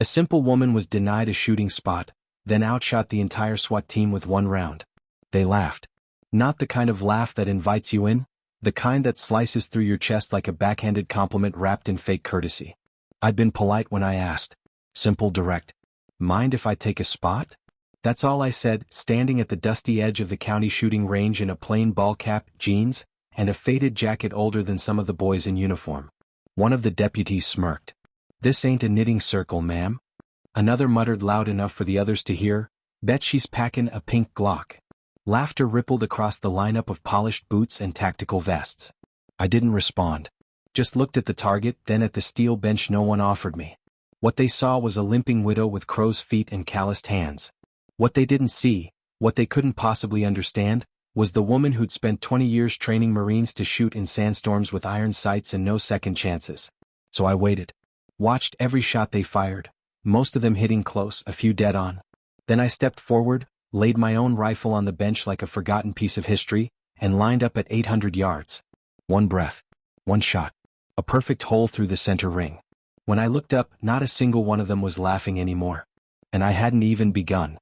A simple woman was denied a shooting spot, then outshot the entire SWAT team with one round. They laughed. Not the kind of laugh that invites you in, the kind that slices through your chest like a backhanded compliment wrapped in fake courtesy. I'd been polite when I asked. Simple, direct. Mind if I take a spot? That's all I said, standing at the dusty edge of the county shooting range in a plain ball cap, jeans, and a faded jacket older than some of the boys in uniform. One of the deputies smirked. "This ain't a knitting circle, ma'am." Another muttered loud enough for the others to hear, "Bet she's packin' a pink Glock." Laughter rippled across the lineup of polished boots and tactical vests. I didn't respond. Just looked at the target, then at the steel bench no one offered me. What they saw was a limping widow with crow's feet and calloused hands. What they didn't see, what they couldn't possibly understand, was the woman who'd spent 20 years training Marines to shoot in sandstorms with iron sights and no second chances. So I waited. Watched every shot they fired, most of them hitting close, a few dead on. Then I stepped forward, laid my own rifle on the bench like a forgotten piece of history, and lined up at 800 yards. One breath. One shot. A perfect hole through the center ring. When I looked up, not a single one of them was laughing anymore. And I hadn't even begun.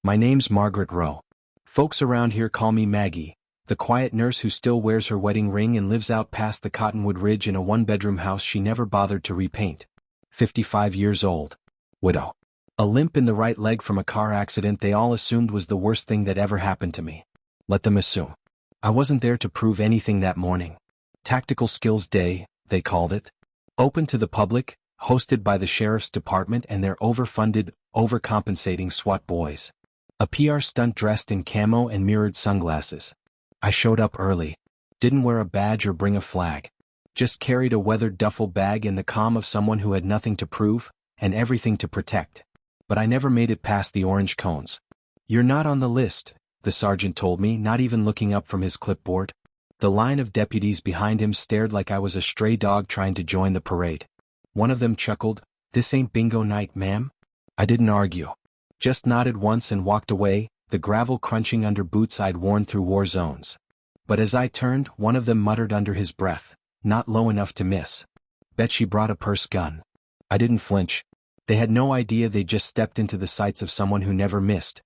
My name's Margaret Rowe. Folks around here call me Maggie, the quiet nurse who still wears her wedding ring and lives out past the Cottonwood Ridge in a one-bedroom house she never bothered to repaint. 55 years old. Widow. A limp in the right leg from a car accident they all assumed was the worst thing that ever happened to me. Let them assume. I wasn't there to prove anything that morning. Tactical Skills Day, they called it. Open to the public, hosted by the Sheriff's Department and their overfunded, overcompensating SWAT boys. A PR stunt dressed in camo and mirrored sunglasses. I showed up early. Didn't wear a badge or bring a flag. Just carried a weathered duffel bag in the calm of someone who had nothing to prove, and everything to protect. But I never made it past the orange cones. "You're not on the list," the sergeant told me, not even looking up from his clipboard. The line of deputies behind him stared like I was a stray dog trying to join the parade. One of them chuckled, "This ain't bingo night, ma'am." I didn't argue. Just nodded once and walked away, the gravel crunching under boots I'd worn through war zones. But as I turned, one of them muttered under his breath, not low enough to miss. "Bet she brought a purse gun." I didn't flinch. They had no idea they just stepped into the sights of someone who never missed.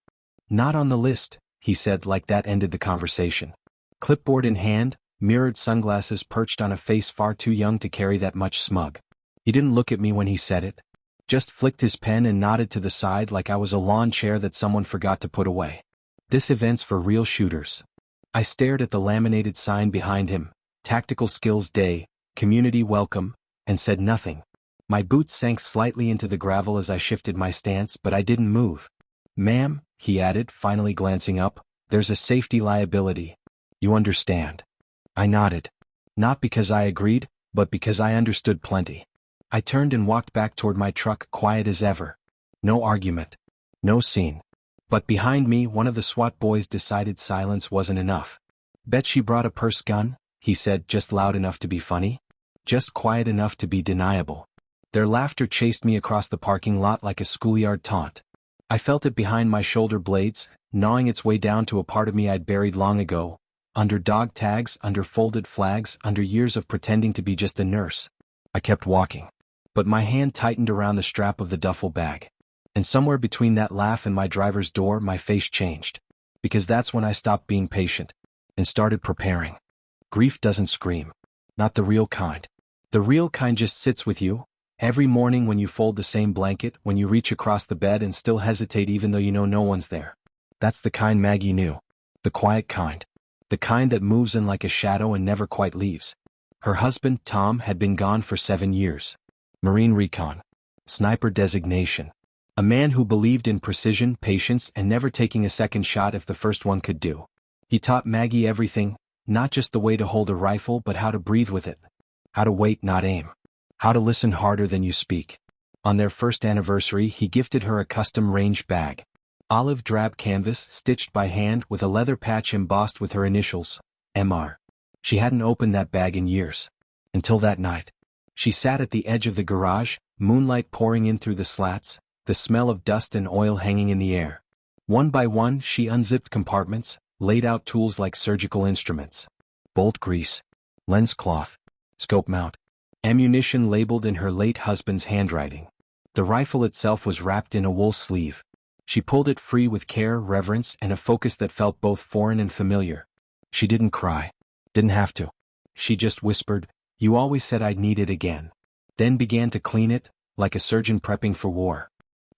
"Not on the list," he said like that ended the conversation. Clipboard in hand, mirrored sunglasses perched on a face far too young to carry that much smug. He didn't look at me when he said it. Just flicked his pen and nodded to the side like I was a lawn chair that someone forgot to put away. "This event's for real shooters." I stared at the laminated sign behind him, Tactical Skills Day, Community Welcome, and said nothing. My boots sank slightly into the gravel as I shifted my stance, but I didn't move. "Ma'am," he added, finally glancing up, "there's a safety liability. You understand?" I nodded. Not because I agreed, but because I understood plenty. I turned and walked back toward my truck, quiet as ever. No argument. No scene. But behind me, one of the SWAT boys decided silence wasn't enough. "Bet she brought a purse gun," he said, just loud enough to be funny. Just quiet enough to be deniable. Their laughter chased me across the parking lot like a schoolyard taunt. I felt it behind my shoulder blades, gnawing its way down to a part of me I'd buried long ago, under dog tags, under folded flags, under years of pretending to be just a nurse. I kept walking. But my hand tightened around the strap of the duffel bag. And somewhere between that laugh and my driver's door, my face changed. Because that's when I stopped being patient and started preparing. Grief doesn't scream. Not the real kind. The real kind just sits with you. Every morning when you fold the same blanket, when you reach across the bed and still hesitate even though you know no one's there. That's the kind Maggie knew. The quiet kind. The kind that moves in like a shadow and never quite leaves. Her husband, Tom, had been gone for 7 years. Marine Recon. Sniper designation. A man who believed in precision, patience, and never taking a second shot if the first one could do. He taught Maggie everything, not just the way to hold a rifle but how to breathe with it. How to wait, not aim. How to listen harder than you speak. On their first anniversary, he gifted her a custom range bag. Olive drab canvas, stitched by hand with a leather patch embossed with her initials, MR. She hadn't opened that bag in years. Until that night. She sat at the edge of the garage, moonlight pouring in through the slats, the smell of dust and oil hanging in the air. One by one, she unzipped compartments, laid out tools like surgical instruments. Bolt grease. Lens cloth. Scope mount. Ammunition labeled in her late husband's handwriting. The rifle itself was wrapped in a wool sleeve. She pulled it free with care, reverence, and a focus that felt both foreign and familiar. She didn't cry. Didn't have to. She just whispered, "You always said I'd need it again." Then began to clean it, like a surgeon prepping for war.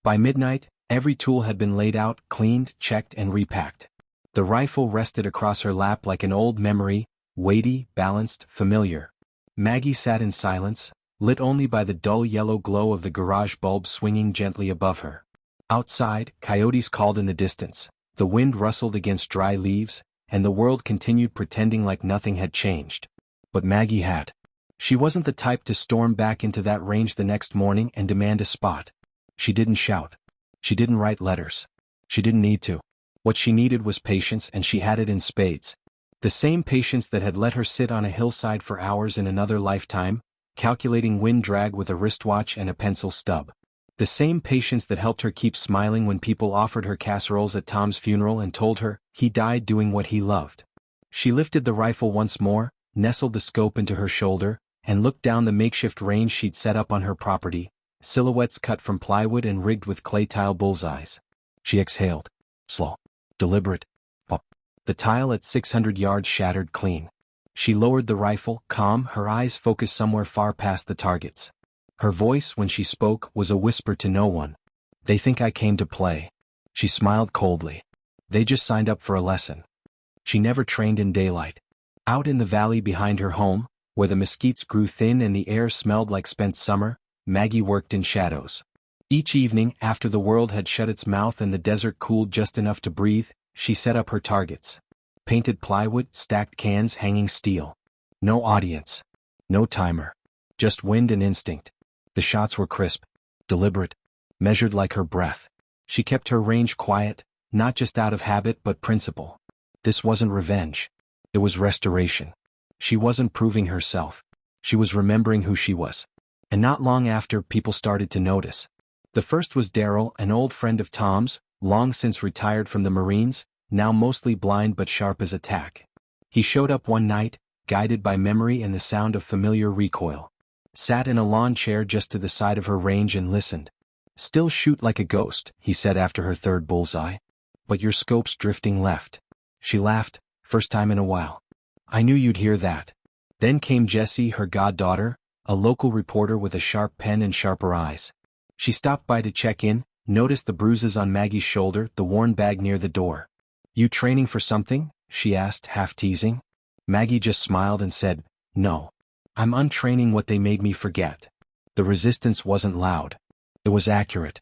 By midnight, every tool had been laid out, cleaned, checked, and repacked. The rifle rested across her lap like an old memory, weighty, balanced, familiar. Maggie sat in silence, lit only by the dull yellow glow of the garage bulb swinging gently above her. Outside, coyotes called in the distance, the wind rustled against dry leaves, and the world continued pretending like nothing had changed. But Maggie had. She wasn't the type to storm back into that range the next morning and demand a spot. She didn't shout. She didn't write letters. She didn't need to. What she needed was patience, and she had it in spades. The same patience that had let her sit on a hillside for hours in another lifetime, calculating wind drag with a wristwatch and a pencil stub. The same patience that helped her keep smiling when people offered her casseroles at Tom's funeral and told her he died doing what he loved. She lifted the rifle once more, nestled the scope into her shoulder, and looked down the makeshift range she'd set up on her property, silhouettes cut from plywood and rigged with clay tile bullseyes. She exhaled. Slow. Deliberate. Pop. The tile at 600 yards shattered clean. She lowered the rifle, calm, her eyes focused somewhere far past the targets. Her voice, when she spoke, was a whisper to no one. "They think I came to play." She smiled coldly. "They just signed up for a lesson." She never trained in daylight. Out in the valley behind her home, where the mesquites grew thin and the air smelled like spent summer, Maggie worked in shadows. Each evening, after the world had shut its mouth and the desert cooled just enough to breathe, she set up her targets. Painted plywood, stacked cans, hanging steel. No audience. No timer. Just wind and instinct. The shots were crisp, deliberate, measured like her breath. She kept her range quiet, not just out of habit but principle. This wasn't revenge. It was restoration. She wasn't proving herself. She was remembering who she was. And not long after, people started to notice. The first was Daryl, an old friend of Tom's, long since retired from the Marines, now mostly blind but sharp as a tack. He showed up one night, guided by memory and the sound of familiar recoil. Sat in a lawn chair just to the side of her range and listened. "Still shoot like a ghost," he said after her third bullseye. "But your scope's drifting left." She laughed, first time in a while. "I knew you'd hear that." Then came Jessie, her goddaughter, a local reporter with a sharp pen and sharper eyes. She stopped by to check in, noticed the bruises on Maggie's shoulder, the worn bag near the door. "You training for something?" she asked, half teasing. Maggie just smiled and said, "No. I'm untraining what they made me forget." The resistance wasn't loud. It was accurate.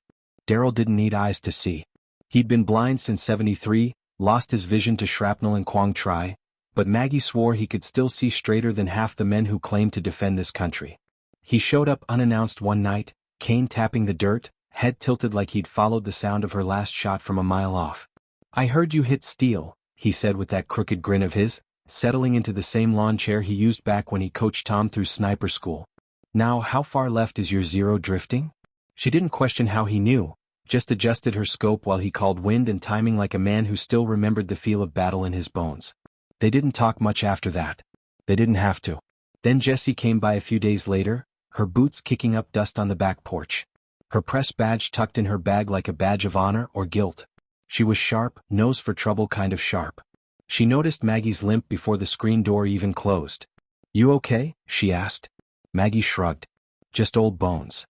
Daryl didn't need eyes to see. He'd been blind since '73, lost his vision to shrapnel and Quang Tri, but Maggie swore he could still see straighter than half the men who claimed to defend this country. He showed up unannounced one night, cane tapping the dirt, head tilted like he'd followed the sound of her last shot from a mile off. "I heard you hit steel," he said with that crooked grin of his, settling into the same lawn chair he used back when he coached Tom through sniper school. "Now how far left is your zero drifting?" She didn't question how he knew, just adjusted her scope while he called wind and timing like a man who still remembered the feel of battle in his bones. They didn't talk much after that. They didn't have to. Then Jessie came by a few days later, her boots kicking up dust on the back porch. Her press badge tucked in her bag like a badge of honor or guilt. She was sharp, nose for trouble kind of sharp. She noticed Maggie's limp before the screen door even closed. "You okay?" she asked. Maggie shrugged. "Just old bones."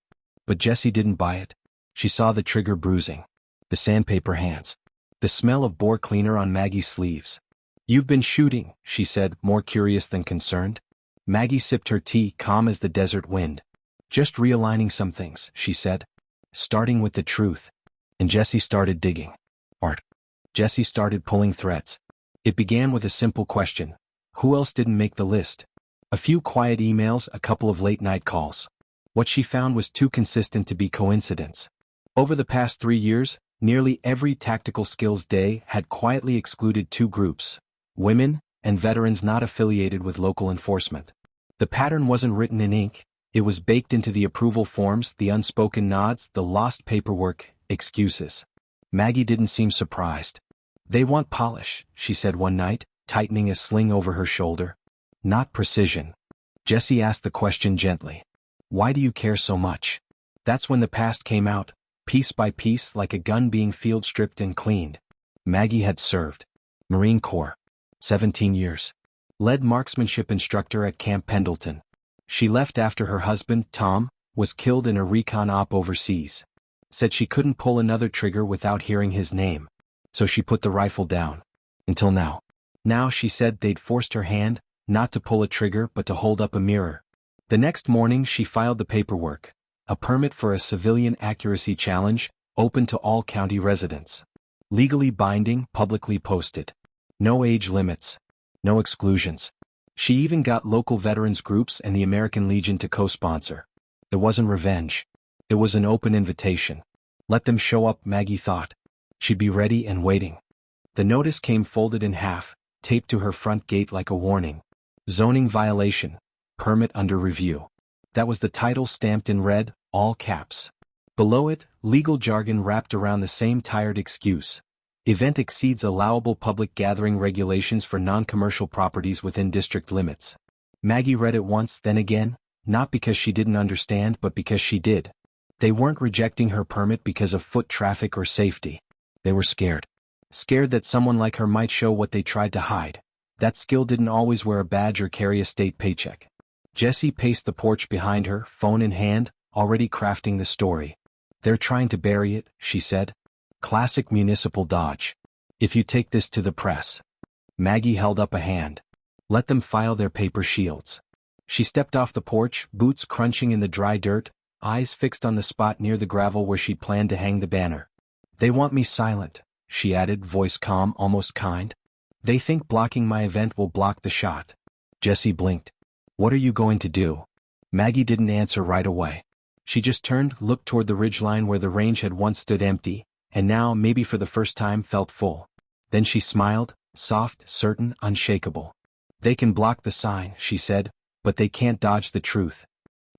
But Jessie didn't buy it. She saw the trigger bruising. The sandpaper hands. The smell of bore cleaner on Maggie's sleeves. "You've been shooting," she said, more curious than concerned. Maggie sipped her tea, calm as the desert wind. "Just realigning some things," she said. "Starting with the truth." And Jessie started digging. Art. Jessie started pulling threads. It began with a simple question. Who else didn't make the list? A few quiet emails, a couple of late-night calls. What she found was too consistent to be coincidence. Over the past 3 years, nearly every tactical skills day had quietly excluded two groups: women and veterans not affiliated with local enforcement. The pattern wasn't written in ink, it was baked into the approval forms, the unspoken nods, the lost paperwork, excuses. Maggie didn't seem surprised. "They want polish," she said one night, tightening a sling over her shoulder. "Not precision." Jessie asked the question gently. "Why do you care so much?" That's when the past came out, piece by piece like a gun being field stripped and cleaned. Maggie had served. Marine Corps. 17 years. Led marksmanship instructor at Camp Pendleton. She left after her husband, Tom, was killed in a recon op overseas. Said she couldn't pull another trigger without hearing his name. So she put the rifle down. Until now. Now she said they'd forced her hand, not to pull a trigger but to hold up a mirror. The next morning she filed the paperwork. A permit for a civilian accuracy challenge, open to all county residents. Legally binding, publicly posted. No age limits. No exclusions. She even got local veterans groups and the American Legion to co-sponsor. It wasn't revenge. It was an open invitation. Let them show up, Maggie thought. She'd be ready and waiting. The notice came folded in half, taped to her front gate like a warning. Zoning violation. Permit under review. That was the title stamped in red, all caps. Below it, legal jargon wrapped around the same tired excuse. Event exceeds allowable public gathering regulations for non-commercial properties within district limits. Maggie read it once, then again, not because she didn't understand but because she did. They weren't rejecting her permit because of foot traffic or safety. They were scared. Scared that someone like her might show what they tried to hide. That skill didn't always wear a badge or carry a state paycheck. Jessie paced the porch behind her, phone in hand, already crafting the story. They're trying to bury it, she said. Classic municipal dodge. If you take this to the press. Maggie held up a hand. Let them file their paper shields. She stepped off the porch, boots crunching in the dry dirt, eyes fixed on the spot near the gravel where she'd planned to hang the banner. They want me silent, she added, voice calm, almost kind. They think blocking my event will block the shot. Jessie blinked. What are you going to do? Maggie didn't answer right away. She just turned, looked toward the ridgeline where the range had once stood empty, and now, maybe for the first time, felt full. Then she smiled, soft, certain, unshakable. They can block the sign, she said, but they can't dodge the truth.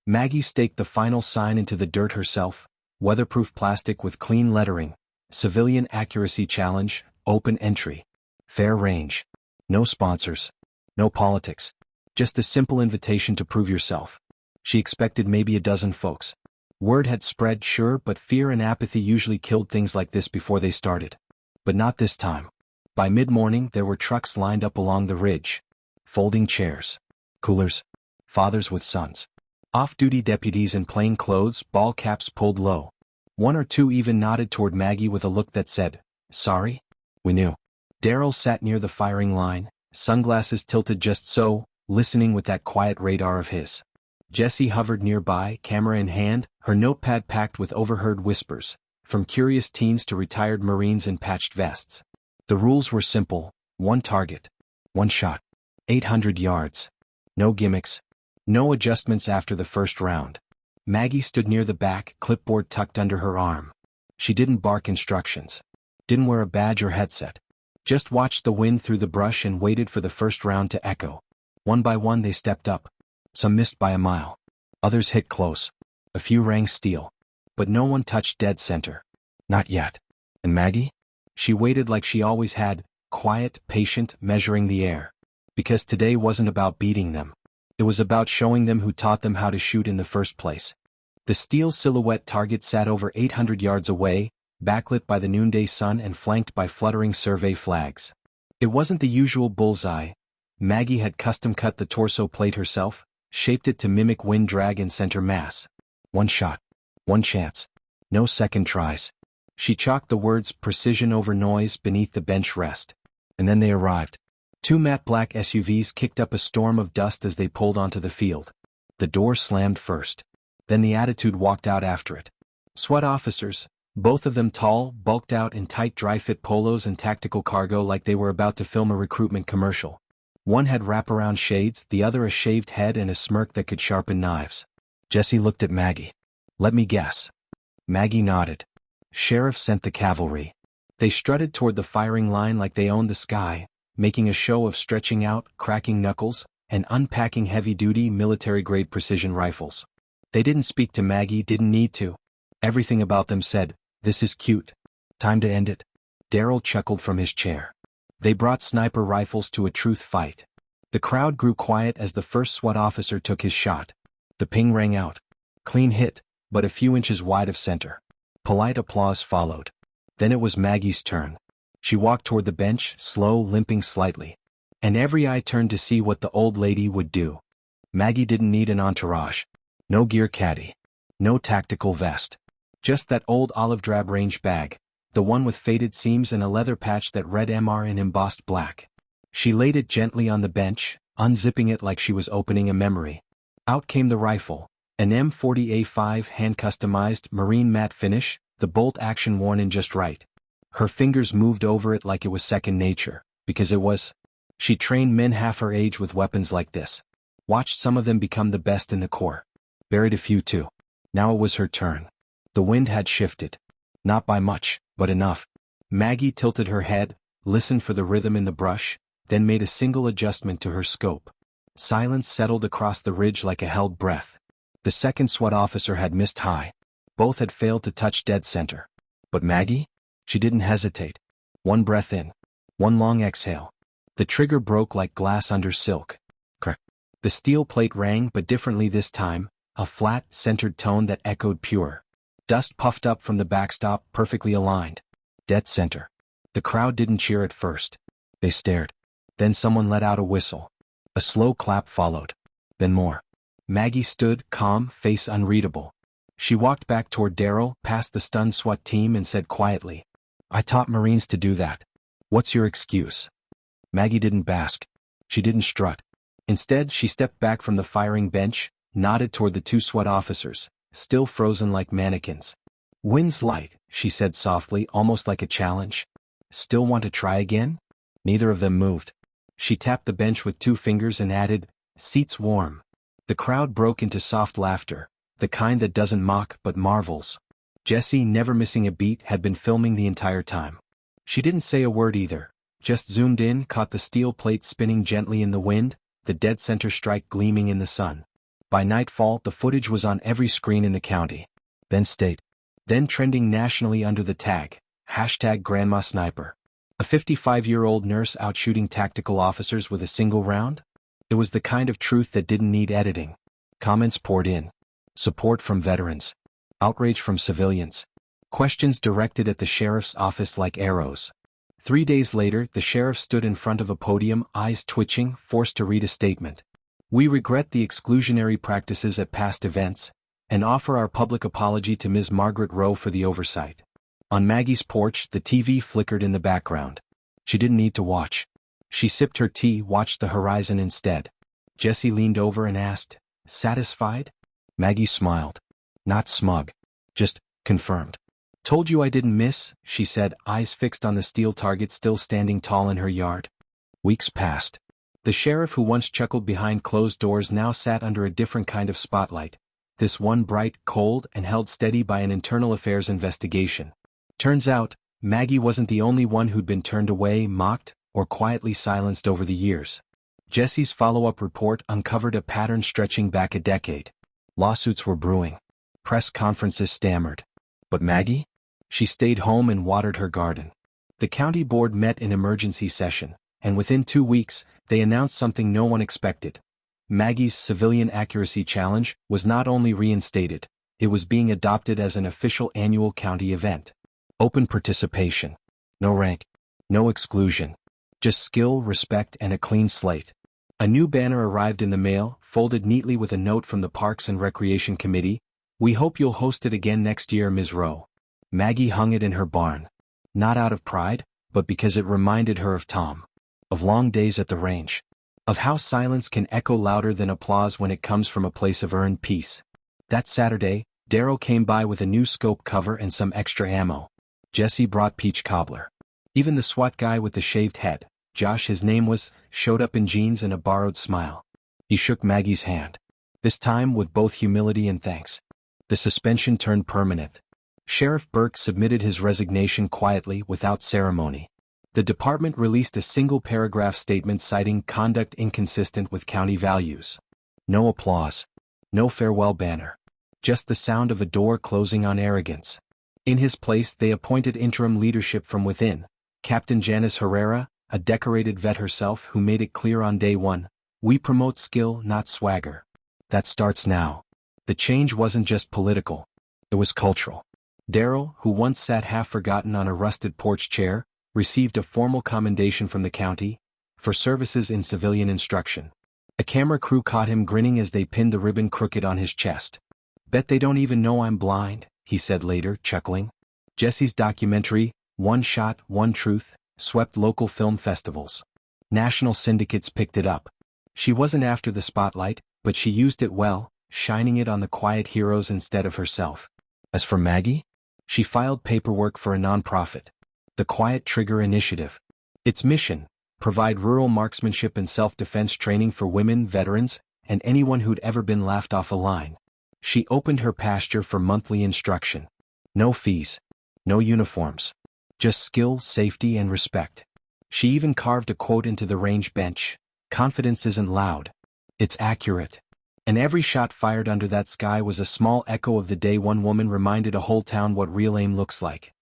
Maggie staked the final sign into the dirt herself, weatherproof plastic with clean lettering, Civilian Accuracy Challenge, open entry. Fair range. No sponsors. No politics. Just a simple invitation to prove yourself. She expected maybe a dozen folks. Word had spread, sure, but fear and apathy usually killed things like this before they started. But not this time. By mid-morning there were trucks lined up along the ridge. Folding chairs. Coolers. Fathers with sons. Off-duty deputies in plain clothes, ball caps pulled low. One or two even nodded toward Maggie with a look that said, "Sorry? We knew." Daryl sat near the firing line, sunglasses tilted just so, listening with that quiet radar of his. Jessie hovered nearby, camera in hand, her notepad packed with overheard whispers, from curious teens to retired Marines in patched vests. The rules were simple: one target, one shot, 800 yards. No gimmicks. No adjustments after the first round. Maggie stood near the back, clipboard tucked under her arm. She didn't bark instructions. Didn't wear a badge or headset. Just watched the wind through the brush and waited for the first round to echo. One by one they stepped up. Some missed by a mile. Others hit close. A few rang steel. But no one touched dead center. Not yet. And Maggie? She waited like she always had, quiet, patient, measuring the air. Because today wasn't about beating them. It was about showing them who taught them how to shoot in the first place. The steel silhouette target sat over 800 yards away, backlit by the noonday sun and flanked by fluttering survey flags. It wasn't the usual bullseye. Maggie had custom-cut the torso plate herself, shaped it to mimic wind drag and center mass. One shot. One chance. No second tries. She chalked the words "precision over noise" beneath the bench rest. And then they arrived. Two matte black SUVs kicked up a storm of dust as they pulled onto the field. The door slammed first. Then the Attitude walked out after it. SWAT officers, both of them tall, bulked out in tight dry-fit polos and tactical cargo like they were about to film a recruitment commercial. One had wraparound shades, the other a shaved head and a smirk that could sharpen knives. Jessie looked at Maggie. "Let me guess." Maggie nodded. "Sheriff sent the cavalry." They strutted toward the firing line like they owned the sky, making a show of stretching out, cracking knuckles, and unpacking heavy-duty military-grade precision rifles. They didn't speak to Maggie, didn't need to. Everything about them said, "This is cute. Time to end it." Daryl chuckled from his chair. They brought sniper rifles to a truth fight. The crowd grew quiet as the first SWAT officer took his shot. The ping rang out. Clean hit, but a few inches wide of center. Polite applause followed. Then it was Maggie's turn. She walked toward the bench, slow, limping slightly. And every eye turned to see what the old lady would do. Maggie didn't need an entourage. No gear caddy. No tactical vest. Just that old olive drab range bag, the one with faded seams and a leather patch that read MR in embossed black. She laid it gently on the bench, unzipping it like she was opening a memory. Out came the rifle, an M40A5 hand-customized marine matte finish, the bolt action worn in just right. Her fingers moved over it like it was second nature, because it was. She trained men half her age with weapons like this. Watched some of them become the best in the Corps. Buried a few too. Now it was her turn. The wind had shifted. Not by much, but enough. Maggie tilted her head, listened for the rhythm in the brush, then made a single adjustment to her scope. Silence settled across the ridge like a held breath. The second SWAT officer had missed high. Both had failed to touch dead center. But Maggie? She didn't hesitate. One breath in. One long exhale. The trigger broke like glass under silk. Crack. The steel plate rang, but differently this time, a flat, centered tone that echoed pure. Dust puffed up from the backstop, perfectly aligned. Dead center. The crowd didn't cheer at first. They stared. Then someone let out a whistle. A slow clap followed. Then more. Maggie stood, calm, face unreadable. She walked back toward Daryl, past the stunned SWAT team, and said quietly, "I taught Marines to do that. What's your excuse?" Maggie didn't bask. She didn't strut. Instead, she stepped back from the firing bench, nodded toward the two SWAT officers, still frozen like mannequins. "Wind's light," she said softly, almost like a challenge. "Still want to try again?" Neither of them moved. She tapped the bench with two fingers and added, "Seats warm." The crowd broke into soft laughter, the kind that doesn't mock but marvels. Jessie, never missing a beat, had been filming the entire time. She didn't say a word either, just zoomed in, caught the steel plate spinning gently in the wind, the dead center strike gleaming in the sun. By nightfall, the footage was on every screen in the county. Then state. Then trending nationally under the tag, #Grandma Sniper. A 55-year-old nurse out shooting tactical officers with a single round? It was the kind of truth that didn't need editing. Comments poured in. Support from veterans. Outrage from civilians. Questions directed at the sheriff's office like arrows. 3 days later, the sheriff stood in front of a podium, eyes twitching, forced to read a statement. "We regret the exclusionary practices at past events, and offer our public apology to Ms. Margaret Rowe for the oversight." On Maggie's porch, the TV flickered in the background. She didn't need to watch. She sipped her tea, watched the horizon instead. Jessie leaned over and asked, "Satisfied?" Maggie smiled. Not smug. Just confirmed. "Told you I didn't miss," she said, eyes fixed on the steel target still standing tall in her yard. Weeks passed. The sheriff who once chuckled behind closed doors now sat under a different kind of spotlight. This one bright, cold, and held steady by an internal affairs investigation. Turns out, Maggie wasn't the only one who'd been turned away, mocked, or quietly silenced over the years. Jessie's follow-up report uncovered a pattern stretching back a decade. Lawsuits were brewing. Press conferences stammered. But Maggie? She stayed home and watered her garden. The county board met in emergency session, and within 2 weeks, they announced something no one expected. Maggie's civilian accuracy challenge was not only reinstated, it was being adopted as an official annual county event. Open participation. No rank. No exclusion. Just skill, respect, and a clean slate. A new banner arrived in the mail, folded neatly with a note from the Parks and Recreation Committee. "We hope you'll host it again next year, Ms. Rowe." Maggie hung it in her barn. Not out of pride, but because it reminded her of Tom. Of long days at the range. Of how silence can echo louder than applause when it comes from a place of earned peace. That Saturday, Daryl came by with a new scope cover and some extra ammo. Jessie brought peach cobbler. Even the SWAT guy with the shaved head, Josh his name was, showed up in jeans and a borrowed smile. He shook Maggie's hand. This time with both humility and thanks. The suspension turned permanent. Sheriff Burke submitted his resignation quietly, without ceremony. The department released a single-paragraph statement citing conduct inconsistent with county values. No applause. No farewell banner. Just the sound of a door closing on arrogance. In his place, they appointed interim leadership from within. Captain Janice Herrera, a decorated vet herself, who made it clear on day one, "We promote skill, not swagger." That starts now. The change wasn't just political. It was cultural. Daryl, who once sat half-forgotten on a rusted porch chair, received a formal commendation from the county for services in civilian instruction. A camera crew caught him grinning as they pinned the ribbon crooked on his chest. "Bet they don't even know I'm blind," he said later, chuckling. Jesse's documentary, One Shot, One Truth, swept local film festivals. National syndicates picked it up. She wasn't after the spotlight, but she used it well, shining it on the quiet heroes instead of herself. As for Maggie, she filed paperwork for a nonprofit, the Quiet Trigger Initiative. Its mission: provide rural marksmanship and self-defense training for women, veterans, and anyone who'd ever been laughed off a line. She opened her pasture for monthly instruction. No fees. No uniforms. Just skill, safety, and respect. She even carved a quote into the range bench: "Confidence isn't loud. It's accurate." And every shot fired under that sky was a small echo of the day one woman reminded a whole town what real aim looks like.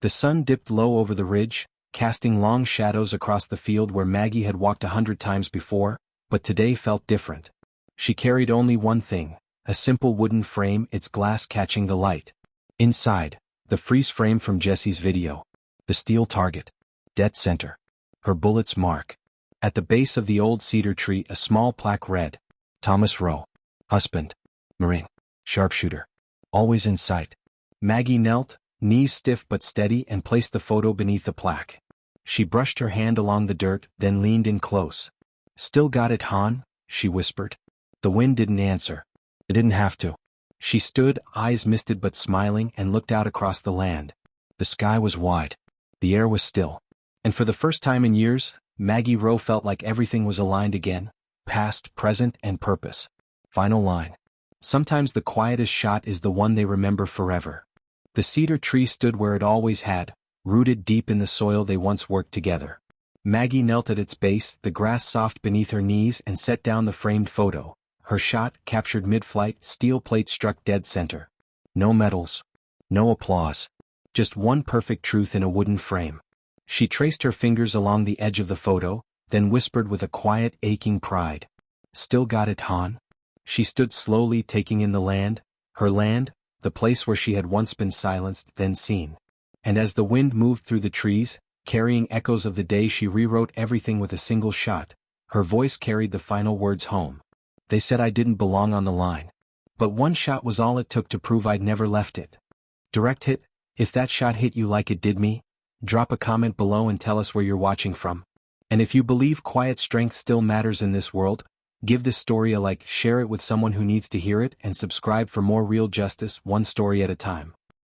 The sun dipped low over the ridge, casting long shadows across the field where Maggie had walked 100 times before, but today felt different. She carried only one thing: a simple wooden frame, its glass catching the light. Inside, the freeze frame from Jesse's video. The steel target. Dead center. Her bullet's mark. At the base of the old cedar tree, a small plaque read: Thomas Rowe. Husband. Marine. Sharpshooter. Always in sight. Maggie knelt, knees stiff but steady, and placed the photo beneath the plaque. She brushed her hand along the dirt, then leaned in close. "Still got it, hon?" she whispered. The wind didn't answer. It didn't have to. She stood, eyes misted but smiling, and looked out across the land. The sky was wide. The air was still. And for the first time in years, Maggie Rowe felt like everything was aligned again: past, present, and purpose. Final line. Sometimes the quietest shot is the one they remember forever. The cedar tree stood where it always had, rooted deep in the soil they once worked together. Maggie knelt at its base, the grass soft beneath her knees, and set down the framed photo. Her shot, captured mid-flight, steel plate struck dead center. No medals. No applause. Just one perfect truth in a wooden frame. She traced her fingers along the edge of the photo, then whispered with a quiet, aching pride: "Still got it, hon?" She stood slowly, taking in the land, her land, the place where she had once been silenced, then seen. And as the wind moved through the trees, carrying echoes of the day she rewrote everything with a single shot, her voice carried the final words home. "They said I didn't belong on the line. But one shot was all it took to prove I'd never left it." Direct hit. If that shot hit you like it did me, drop a comment below and tell us where you're watching from. And if you believe quiet strength still matters in this world, give this story a like, share it with someone who needs to hear it, and subscribe for more real justice, one story at a time.